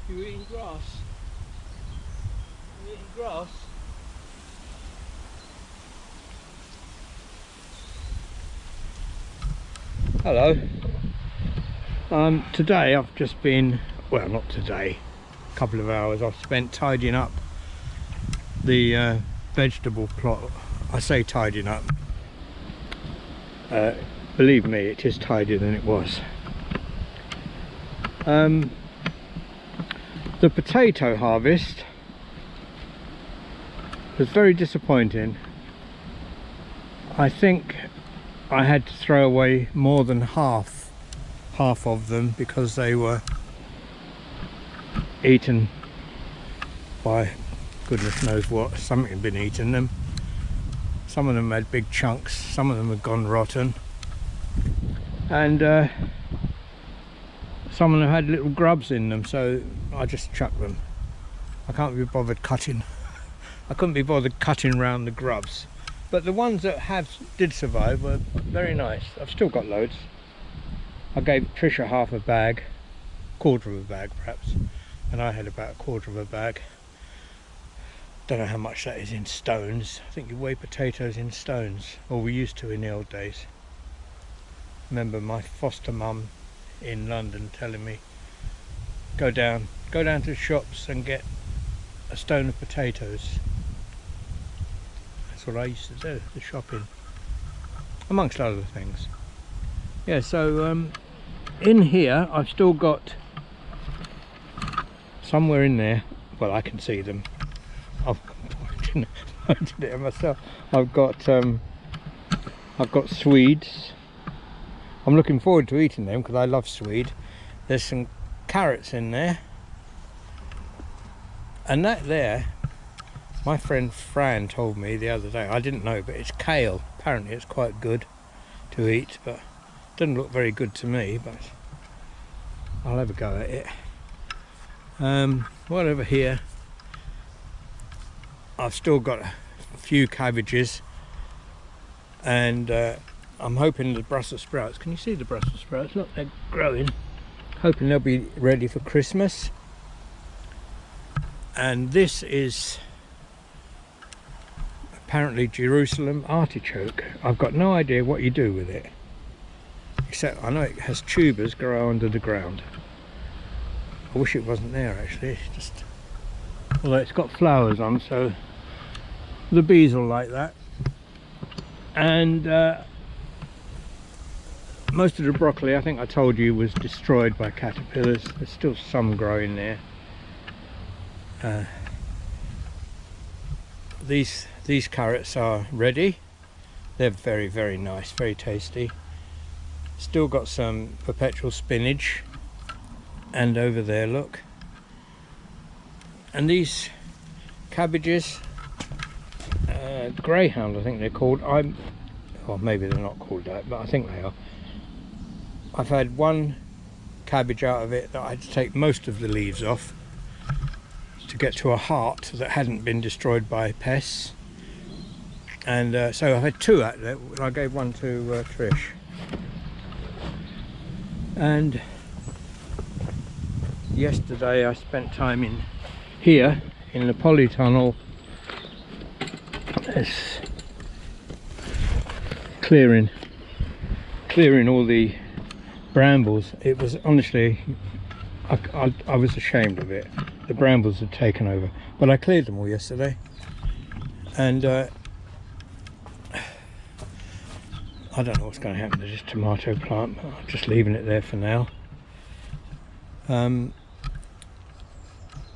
You eating grass? You eating grass? Hello. Today I've just been, well, not today, a couple of hours I've spent tidying up the vegetable plot. I say tidying up. Believe me, it is tidier than it was. The potato harvest was very disappointing. I think I had to throw away more than half of them because they were eaten by goodness knows what. Something had been eating them. Some of them had big chunks, some of them had gone rotten, and some of them had little grubs in them, so I just chucked them. I can't be bothered cutting. I couldn't be bothered cutting around the grubs. But the ones that did survive were very nice. I've still got loads. I gave Trisha half a bag, quarter of a bag perhaps, and I had about a quarter of a bag. Don't know how much that is in stones. I think you weigh potatoes in stones, or we used to in the old days. Remember my foster mum in London telling me, go down to the shops and get a stone of potatoes. That's what I used to do, the shopping, amongst other things. Yeah, so in here I've still got, somewhere in there, well, I can see them, I did it myself. I've got swedes. I'm looking forward to eating them because I love swede. There's some carrots in there, and that there, my friend Fran told me the other day, I didn't know, but it's kale. Apparently it's quite good to eat, but it doesn't look very good to me, but I'll have a go at it. Right over here I've still got a few cabbages, and I'm hoping the Brussels sprouts, can you see the Brussels sprouts? Look, they're growing. Hoping they'll be ready for Christmas. And this is apparently Jerusalem artichoke. I've got no idea what you do with it, except I know it has tubers grow under the ground. I wish it wasn't there actually. It's just, although it's got flowers on, so the bees will like that. And most of the broccoli, I think I told you, was destroyed by caterpillars. There's still some growing there. These carrots are ready. They're very, very nice, very tasty. Still got some perpetual spinach, and over there, look. And these cabbages, greyhound I think they're called. Or maybe they're not called that, but I think they are. I've had one cabbage out of it that I had to take most of the leaves off to get to a heart that hadn't been destroyed by pests, and so I've had two out of it. I gave one to Trish. And yesterday I spent time in here in the polytunnel, clearing all the brambles. It was honestly, I was ashamed of it. The brambles had taken over, but I cleared them all yesterday, and I don't know what's going to happen to this tomato plant. I'm just leaving it there for now.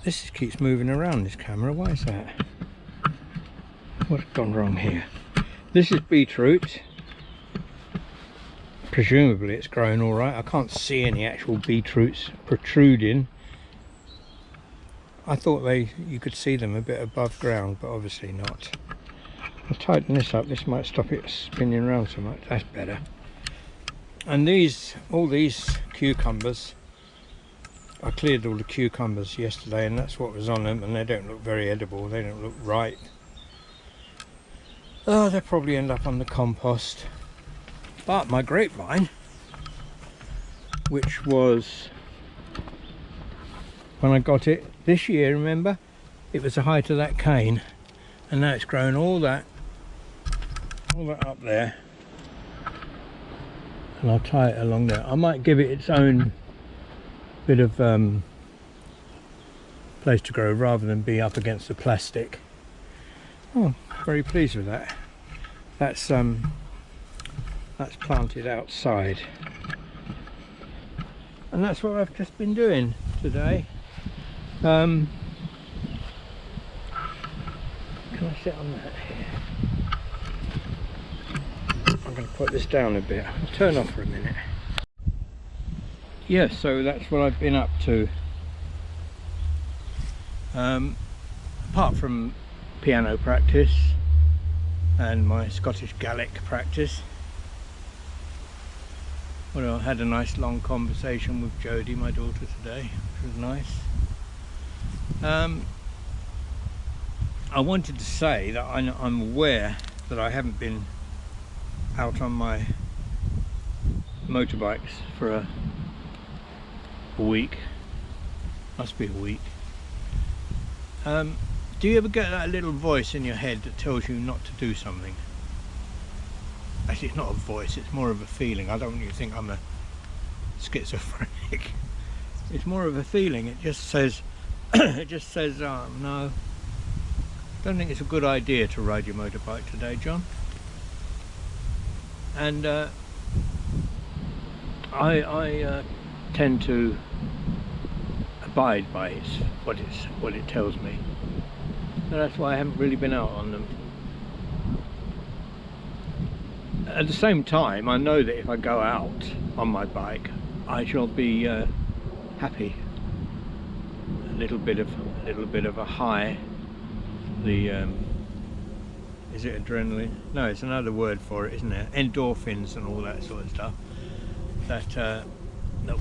This keeps moving around, this camera. Why is that? What's gone wrong here? This is beetroot. Presumably it's growing all right. I can't see any actual beetroots protruding. I thought you could see them a bit above ground, but obviously not. I'll tighten this up. This might stop it spinning around so much. That's better. And all these cucumbers, I cleared all the cucumbers yesterday, and that's what was on them, and they don't look very edible. They don't look right. Oh, they'll probably end up on the compost. But my grapevine, which was, when I got it this year, remember, it was the height of that cane, and now it's grown all that up there, and I'll tie it along there. I might give it its own bit of place to grow rather than be up against the plastic. Oh, very pleased with that. That's planted outside, and that's what I've just been doing today. Can I sit on that here? I'm going to put this down a bit. I'll turn off for a minute. Yes, so that's what I've been up to. Apart from piano practice and my Scottish Gaelic practice, well, I had a nice long conversation with Jodie, my daughter, today, which was nice. I wanted to say that I'm aware that I haven't been out on my motorbikes for a week. Must be a week. Do you ever get that little voice in your head that tells you not to do something? Actually, it's not a voice, it's more of a feeling. I don't want you to think I'm a schizophrenic. It's more of a feeling. It just says oh, no, don't think it's a good idea to ride your motorbike today, John. And I tend to abide by what it tells me. So that's why I haven't really been out on them. At the same time, I know that if I go out on my bike, I shall be happy. A little bit of a high. The is it adrenaline? No, it's another word for it, isn't it? Endorphins and all that sort of stuff that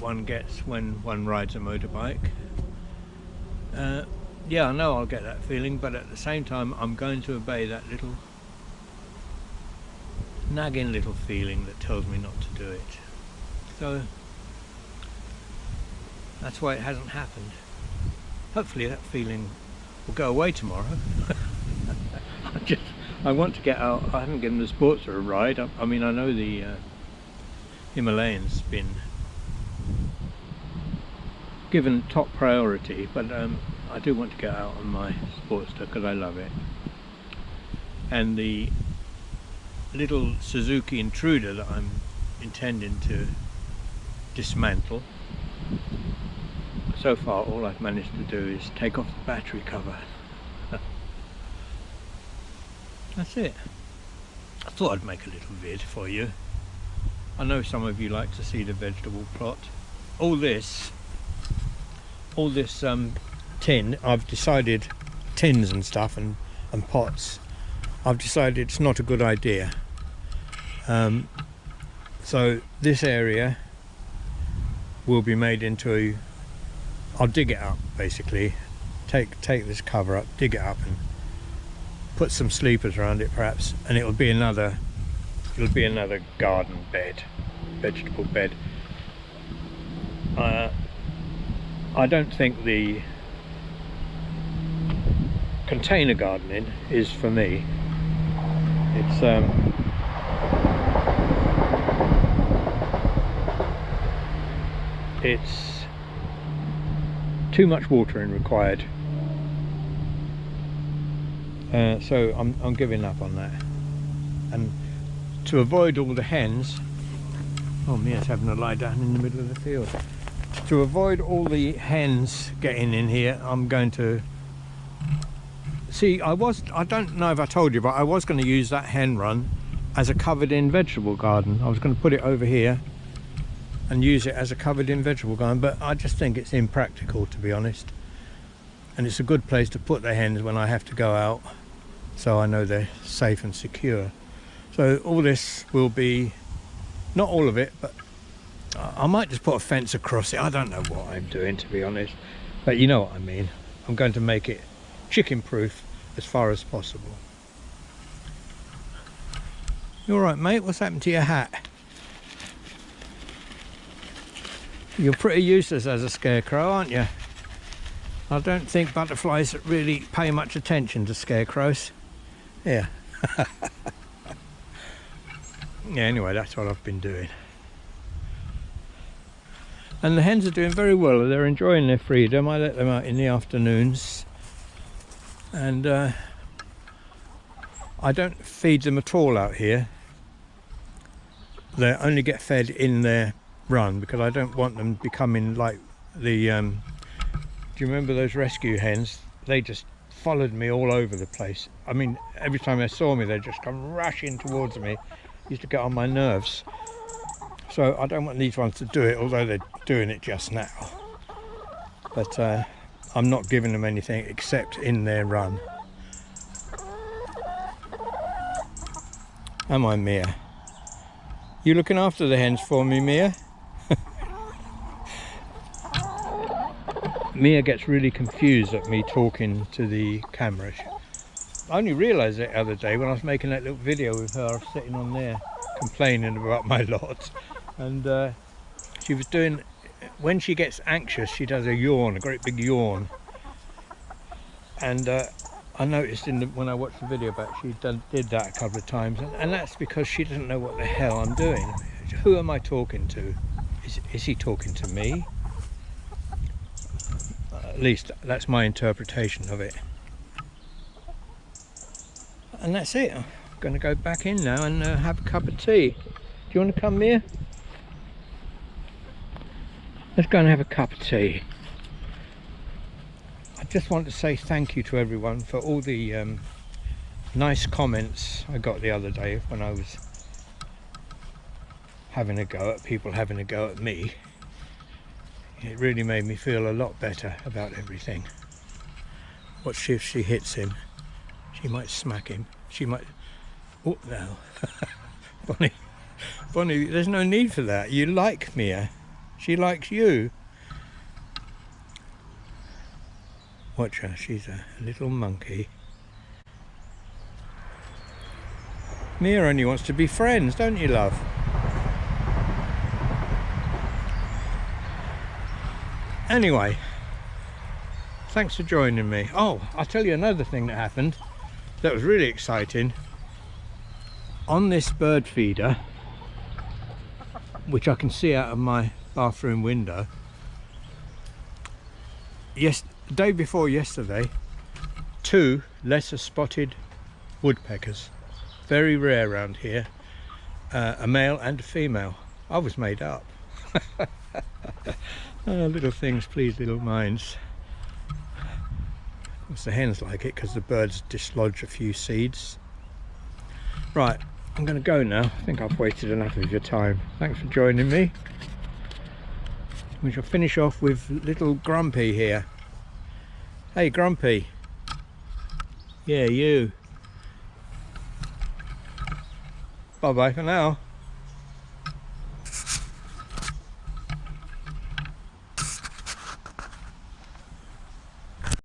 one gets when one rides a motorbike. Yeah, I know I'll get that feeling, but at the same time I'm going to obey that little nagging little feeling that tells me not to do it. So that's why it hasn't happened. Hopefully that feeling will go away tomorrow. I want to get out. I haven't given the Sportster a ride. I mean, I know the Himalayan's been given top priority, but I do want to get out on my Sportster because I love it. And the little Suzuki Intruder that I'm intending to dismantle, so far all I've managed to do is take off the battery cover. That's it. I thought I'd make a little vid for you. I know some of you like to see the vegetable plot. All this tin, I've decided, tins and stuff and pots, I've decided it's not a good idea. So this area will be made into I'll dig it up basically, take this cover up, dig it up and put some sleepers around it perhaps, and it'll be another garden bed, vegetable bed. I don't think the container gardening is for me. It's too much watering required. So I'm giving up on that, and to avoid all the hens, oh Mia's having a lie down in the middle of the field, to avoid all the hens getting in here, I'm going to see, I don't know if I told you, but I was going to use that hen run as a covered in vegetable garden. I was going to put it over here and use it as a covered in vegetable garden, but I just think it's impractical, to be honest, and it's a good place to put the hens when I have to go out, so I know they're safe and secure. So all this will be, not all of it, but I might just put a fence across it. I don't know what I'm doing, to be honest, but you know what I mean. I'm going to make it chicken proof as far as possible. You alright, mate? What's happened to your hat? You're pretty useless as a scarecrow, aren't you? I don't think butterflies really pay much attention to scarecrows. Yeah. Yeah, anyway, that's what I've been doing. And the hens are doing very well. They're enjoying their freedom. I let them out in the afternoons. And I don't feed them at all out here. They only get fed in their run because I don't want them becoming like the... do you remember those rescue hens? They just followed me all over the place. I mean, every time they saw me, they'd just come rushing towards me. Used to get on my nerves. So I don't want these ones to do it, although they're doing it just now. But I'm not giving them anything except in their run. Am I, Mia? You looking after the hens for me, Mia? Mia gets really confused at me talking to the camera. I only realised it the other day when I was making that little video with her sitting on there complaining about my lot. And she was doing, when she gets anxious, she does a yawn, a great big yawn. And I noticed when I watched the video back, she did that a couple of times. And that's because she doesn't know what the hell I'm doing. Who am I talking to? Is he talking to me? At least that's my interpretation of it. And that's it. I'm going to go back in now and have a cup of tea. Do you want to come here? Let's go and have a cup of tea. I just want to say thank you to everyone for all the nice comments I got the other day when I was having a go at people having a go at me. It really made me feel a lot better about everything. What if she hits him? She might smack him. She might... Oh, no. Bonnie, there's no need for that. You like Mia. She likes you. Watch her. She's a little monkey. Mia only wants to be friends, don't you, love? Anyway, thanks for joining me. Oh, I'll tell you another thing that happened that was really exciting. On this bird feeder, which I can see out of my bathroom window, the day before yesterday, 2 lesser spotted woodpeckers, very rare around here, a male and a female. I was made up. Oh, little things please little minds. Of course the hens like it because the birds dislodge a few seeds. Right, I'm going to go now. I think I've wasted enough of your time. Thanks for joining me. We shall finish off with little Grumpy here. Hey Grumpy. Yeah, you. Bye bye for now.